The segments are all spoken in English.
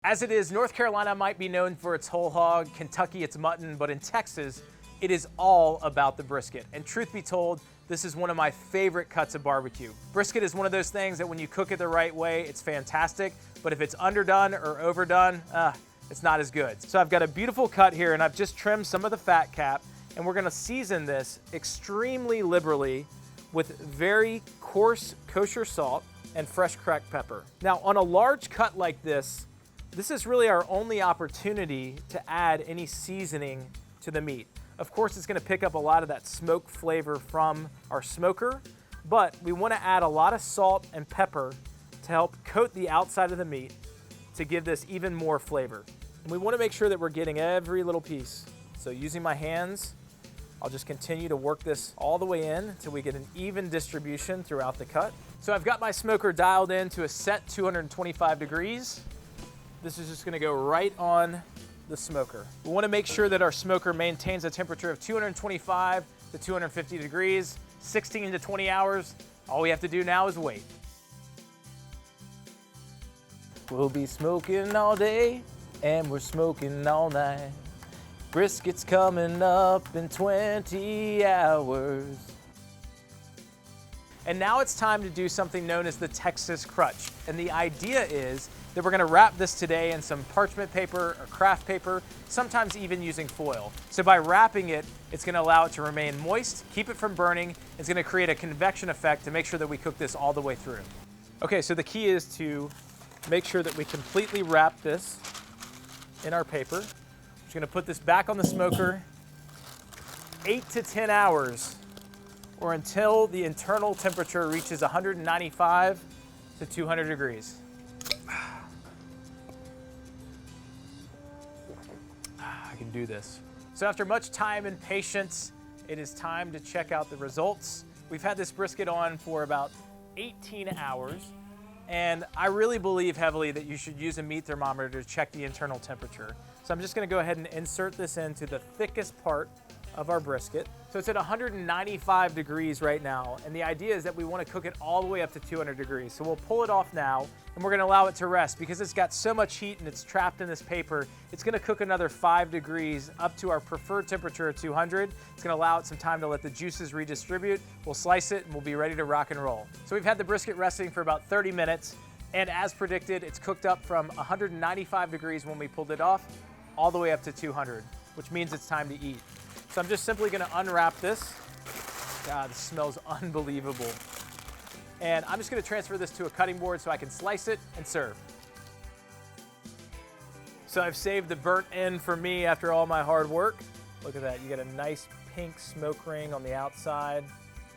As it is, North Carolina might be known for its whole hog, Kentucky its mutton, but in Texas, it is all about the brisket. And truth be told, this is one of my favorite cuts of barbecue. Brisket is one of those things that when you cook it the right way, it's fantastic, but if it's underdone or overdone, it's not as good. So I've got a beautiful cut here, and I've just trimmed some of the fat cap, and we're gonna season this extremely liberally with very coarse kosher salt and fresh cracked pepper. Now, on a large cut like this is really our only opportunity to add any seasoning to the meat. Of course, it's gonna pick up a lot of that smoke flavor from our smoker, but we wanna add a lot of salt and pepper to help coat the outside of the meat to give this even more flavor. And we wanna make sure that we're getting every little piece. So using my hands, I'll just continue to work this all the way in until we get an even distribution throughout the cut. So I've got my smoker dialed in to a set 225 degrees. This is just gonna go right on the smoker. We wanna make sure that our smoker maintains a temperature of 225 to 250 degrees, 16 to 20 hours. All we have to do now is wait. We'll be smoking all day and we're smoking all night. Brisket's coming up in 20 hours. And now it's time to do something known as the Texas crutch. And the idea is that we're gonna wrap this today in some parchment paper or craft paper, sometimes even using foil. So by wrapping it, it's gonna allow it to remain moist, keep it from burning. It's gonna create a convection effect to make sure that we cook this all the way through. Okay, so the key is to make sure that we completely wrap this in our paper. Just gonna put this back on the smoker, 8 to 10 hours, or until the internal temperature reaches 195 to 200 degrees. I can do this. So after much time and patience, it is time to check out the results. We've had this brisket on for about 18 hours, and I really believe heavily that you should use a meat thermometer to check the internal temperature. So I'm just gonna go ahead and insert this into the thickest part of our brisket. So it's at 195 degrees right now, and the idea is that we want to cook it all the way up to 200 degrees. So we'll pull it off now, and we're going to allow it to rest because it's got so much heat and it's trapped in this paper. It's going to cook another 5 degrees up to our preferred temperature of 200. It's going to allow it some time to let the juices redistribute. We'll slice it and we'll be ready to rock and roll. So we've had the brisket resting for about 30 minutes, and as predicted, it's cooked up from 195 degrees when we pulled it off all the way up to 200, which means it's time to eat. So I'm just simply gonna unwrap this. God, this smells unbelievable. And I'm just gonna transfer this to a cutting board so I can slice it and serve. So I've saved the burnt end for me after all my hard work. Look at that, you got a nice pink smoke ring on the outside.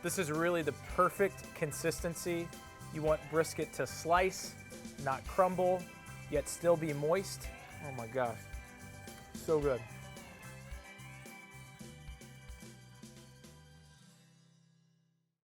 This is really the perfect consistency. You want brisket to slice, not crumble, yet still be moist. Oh my gosh, so good.